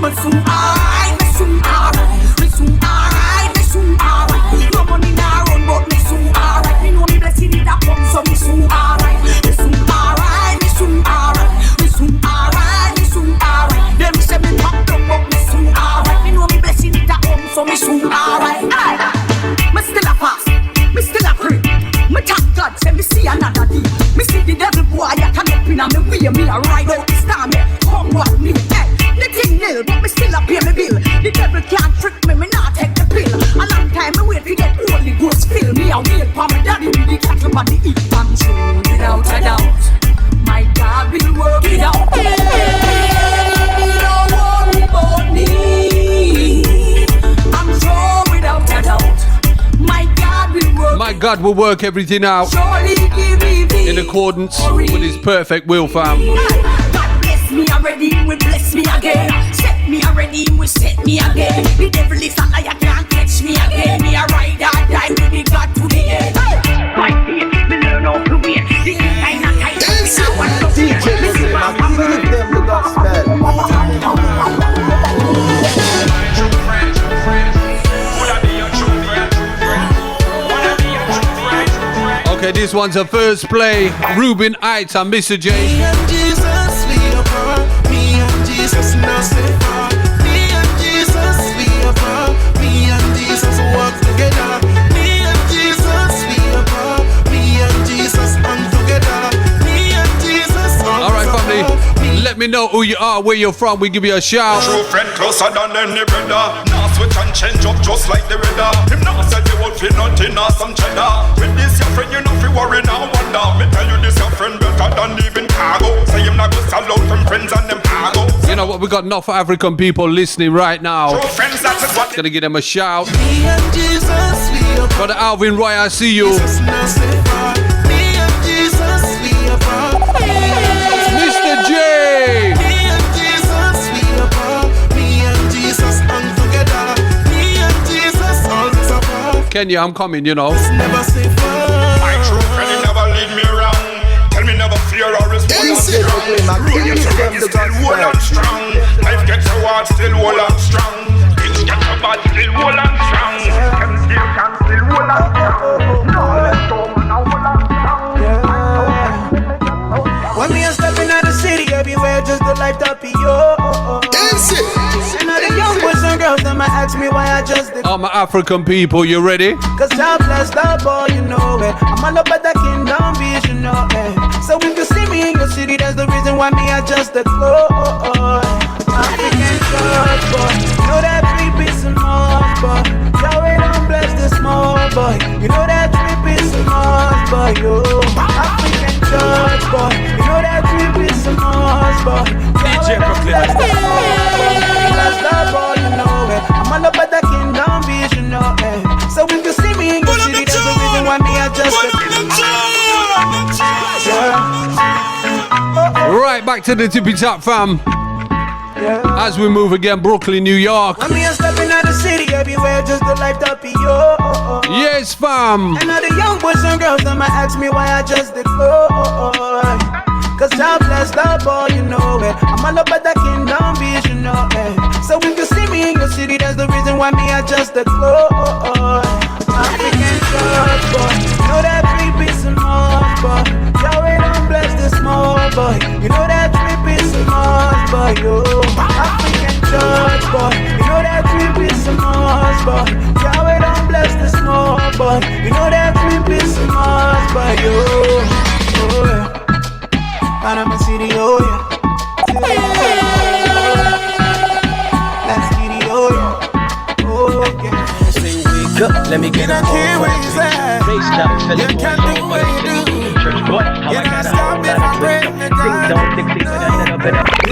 But soon alright, me soon alright, me soon alright, me soon alright. No money now run, but me soon alright. Me know me blessing it a come, so me soon alright. Me soon alright, me soon alright, me soon alright, me soon alright. Them say me pop down, but me soon alright. Me know me blessing it a come, so me soon alright. Me still a fast, me still a pray. Me thank God, say me see another day. Me see the devil boy, I can up in a me way. Me a ride out the storm, come what me. The thing nil, but me still a pay me bill. The devil can't trick me, me not take the pill. A long time me wait to get Holy Ghost fill. Me a wait for me daddy with the cattle on the heat. I'm sure without a doubt, my God will work it out. Don't worry about me. I'm sure without a doubt, my God will work. My God will work everything out in accordance with his perfect will, fam. God bless me already, will bless me again. Set me already, will set me again. The devil is a liar, can't catch me again. Me a ride or die with the God to the end. My faith, me learn how to wait. The kind of time I want to see. Give them the gospel. Okay, this one's a first play. Ruben Heights and Mr. J. Me and Jesus, we apart. Me and Jesus, now say far. Me and Jesus, we apart. Me and Jesus, walk together. Me and Jesus, we apart. Me and Jesus, and together. Me and Jesus, alright, family. Let me know who you are, where you're from. We give you a shout. True friend closer than any brother. Now switch and change up just like the weather. Him now said you won't feel nothing or some cheddar. With this your friend, you know fi worry now wonder. Me tell you this your friend better than even cargo. Say him not go salute from friends and them cargo. You know what? We got North African people listening right now. True friends, that is what. Gonna give them a shout. Me and Jesus, we apart. Brother Alvin Roy, I see you. Jesus, now say far. Me and Jesus, we apart. Mr. J. Kenya, I'm coming, you know. My true friend, he never lead me wrong. Tell me never fear or respond. Still hold on strong. Life gets so hard, still hold on strong. Things get so bad, still hold on strong. Can still hold on strong. No, let's go, now hold on strong. When me a stepping out the city, everywhere just the light up in yo. Dance it. And all the young boys and girls them ask me why I just did. All my African people, you ready? Cause I'm blessed the boy, you know it. I'm all about the kingdom beach, you know it. So if you see me in your city, that's the reason why me I just the glow. African church boy, you know that we be some more boy. Yahweh don't bless the small boy. You know that we be some more boy, yo. African church boy, you know that we be some more boy. DJ Proclaima. Bless the boy, you know it. I'm all about the kingdom beach, you know it. So if you see me in your city, that's the reason why me I just Right back to the tippy top, fam. As we move again, Brooklyn, New York. When me a stepping out the city, everywhere just to light up yo. Yes, fam. And all the young boys and girls that might ask me why I just declare. Cause I'm blessed up, boy, you know it. I'm all about the kingdom vision, you know it. So if you see me in your city, that's the reason why me I just declare. African church, boy. You know that trip is small, boy. Yahweh don't bless the small, boy. You know that trip is small, boy, yo. African church, boy. You know that trip is small, boy. Yahweh don't bless the small, boy. You know that trip is small, boy, yo. Oh, yeah. Panama City, oh yeah. Let's get it, oh yeah. Oh yeah. Say wake up, let me get a care where you at. You can't do what you do. You can't stop me from breaking it down. You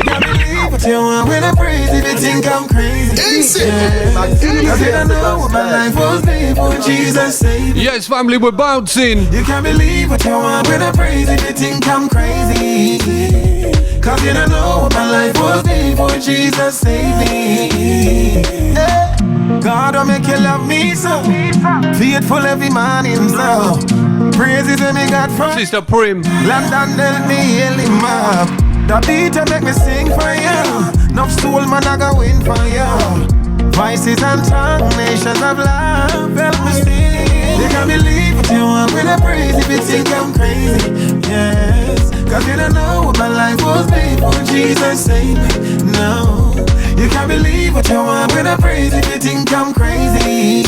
can't believe what you want when I praise if you think I'm crazy. Cause you don't know what my life was before Jesus saved me. Yes, family, we're bouncing. You can't believe what you want when I praise if you think I'm crazy. Cause you don't know what my life was before Jesus saved me. God will make you love me so. Faithful every man himself. Praises when me got from Sister Prim. London help me heal him up. The beat will make me sing for you. Enough soul man I go win for you. Voices and tongue, nations of love, help me sing. You can't believe what you want when I praise if you think I'm crazy. Yes, cause you don't know what my life was before Jesus saved me. No, you can't believe what you want when I praise if you think I'm crazy.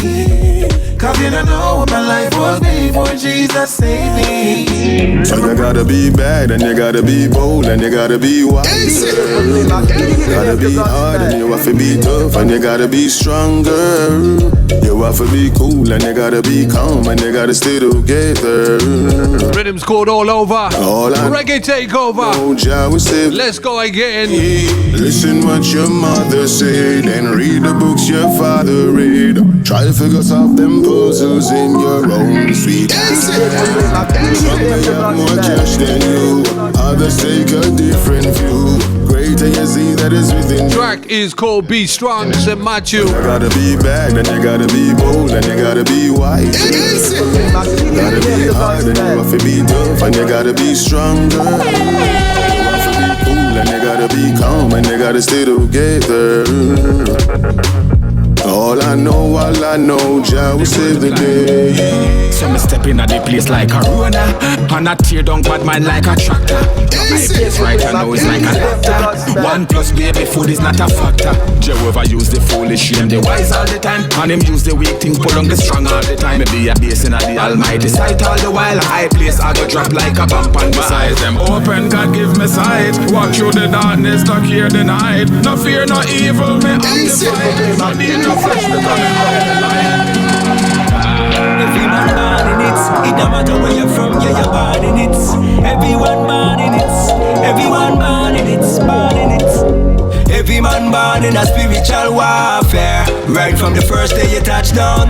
Cause you don't know what my life was before Jesus saved me. So you gotta be bad and you gotta be bold and you gotta be wise. You gotta be hard and you have to be tough and you gotta be stronger. You have to be cool and you gotta be calm and you gotta stay together. Rhythms called all over. Reggae Takeover. Let's go again. Listen what your mother said and read the books your father read. Try to figure out them puzzles in your own sweet mind. Some may have more cash than you, others take a different view. Greater you see that is within you. Track is called Be Strong, St. Matthew. You gotta be bad and you gotta be bold and you gotta be wise. You gotta be hard and you have to be tough and you gotta be stronger. You have to be cool and you gotta be calm and you gotta stay together. All I know, Jah will save the day. So me step in at the place like a runner, and I tear down bad mind like a tractor. My place right now is like a laptop. 1 plus baby food is not a factor. Jehovah use the foolish, shame the wise all the time, and him use the weak things, pull on the strong all the time. Me be a basin at the Almighty sight all the while. High place I go drop like a bump on my eyes. Them open, God give me sight. Walk through the darkness, not here the night. No fear, no evil, me amplify. No need no flesh, me coming out the light. Every man born in it. It don't matter where you're from, yeah, you're born in it. Everyone born in it. Everyone born in it. Born in it. Every man born in a spiritual warfare. Right from the first day you touch down.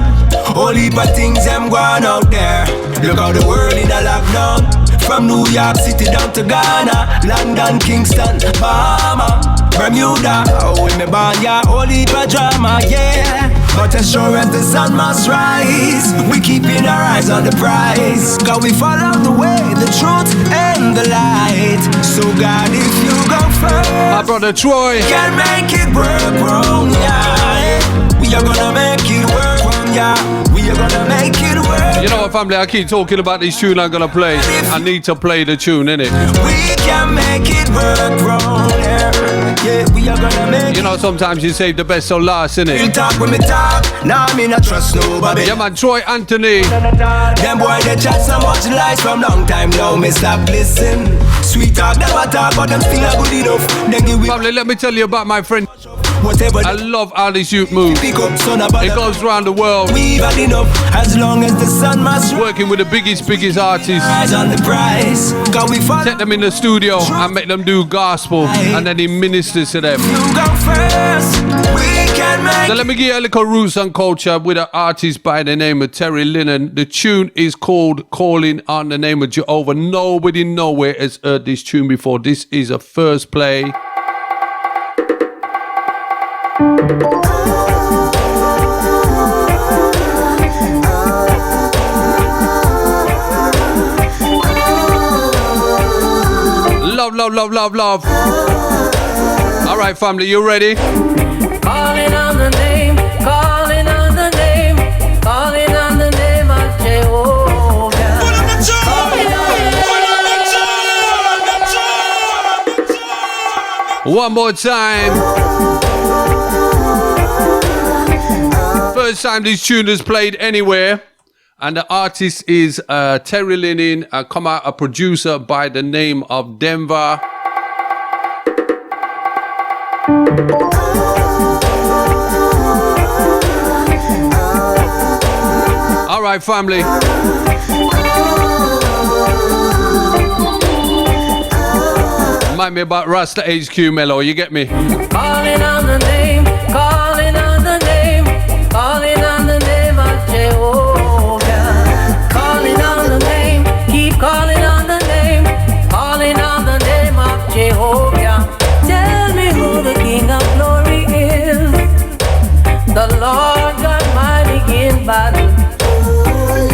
Whole heap of things them going out there. Look how the world in a lockdown. From New York City down to Ghana, London, Kingston, Bahama, Bermuda. Oh, when me born, yeah, whole heap of drama, yeah. But as sure as the sun must rise, we keeping our eyes on the prize. Cause we follow the way, the truth and the light. So God, if you go first, my brother Troy, can make it work wrong, yeah. We are gonna make it work wrong, yeah. We are gonna make it work. You know what, family, I keep talking about this tune I'm gonna play. I need to play the tune, innit? We can make it work wrong, yeah. Yeah, we are gonna make You know, sometimes you save the best till last, innit? You talk when me talk, now me not trust nobody. Yeah, man, Troy Anthony. Them boy, they chat so much lies from long time now, me stop listen. Sweet talk, never talk, but them still are good enough. Then give Family, let me tell you about my friend. Whatever I love how this youth moves. It goes around the world. We've had enough, as long as the sun must working with the biggest artists. On the prize. Take them in the studio and make them do gospel, and then he ministers to them. You go first, we can make. So let me give you a little roots and culture with an artist by the name of Terry Lennon. The tune is called Calling on the Name of Jehovah. Nobody nowhere has heard this tune before. This is a first play. Love. All right, family, you ready? Calling on the name, calling on the name, calling on the name of Jehovah. One more time. First time this tune is played anywhere. And the artist is Terry Linen, a producer by the name of Denver. All right, family. Remind me about Rasta HQ Mellow, you get me? Calling on the name, calling on the name, calling on the name of Jehovah. Calling on the name, keep calling on the name, calling on the name of Jehovah. Tell me who the King of Glory is, the Lord God mighty in battle.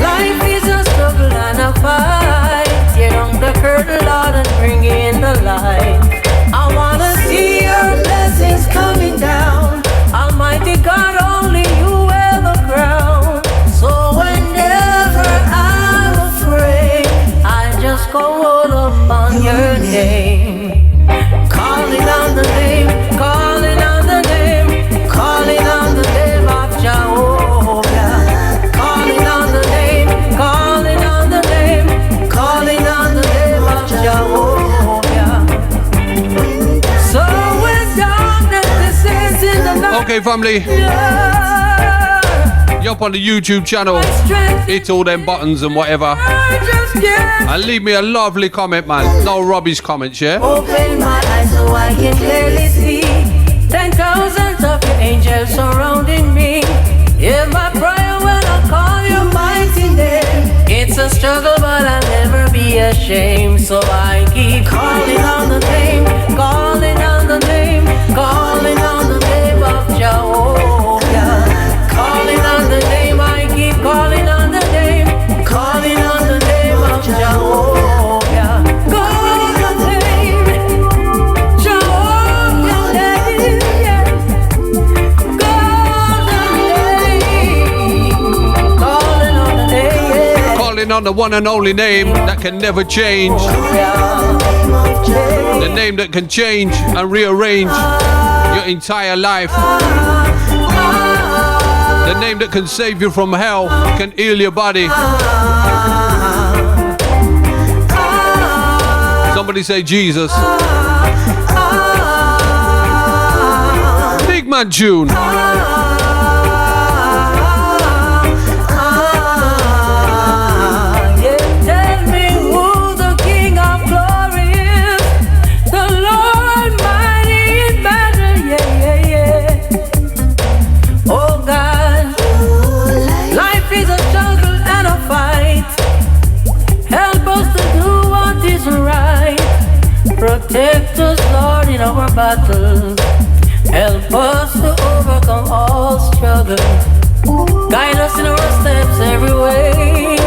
Life is a struggle and a fight. Tear down the curtain, Lord, and bring in the light. I wanna see your blessings coming down. Almighty God, only you wear the crown. So whenever I'm afraid, I just call upon your name. Calling on the name, calling on the name, calling on the name of Jehovah. Calling on the name, calling on the name, calling on the name of Jehovah. So when darkness descends in the night. Okay, family. You up on the YouTube channel. Hit all them buttons and whatever. And leave me a lovely comment, man. No rubbish comments, yeah? Open my eyes so I can clearly see 10,000 of your angels surrounding me. Hear my prayer when I call your mighty name. It's a struggle, but I'll never be ashamed. So I keep calling on the name, calling on the name, calling on the name of Jehovah. Calling on the name, I keep calling on the name, calling on the name of Jehovah. Call on the name, Jehovah name, yeah. Calling on the name, yeah. Calling on the one and only name that can never change. The name that can change and rearrange your entire life. The name that can save you from hell, can heal your body. Somebody say Jesus. Big man tune. Tell me who the King of Glory is, the Lord mighty in battle, yeah. Oh God, life is a struggle and a fight. Help us to do what is right. Protect us, Lord, in our battles. Help us to overcome all struggles. Guide us in our steps every way.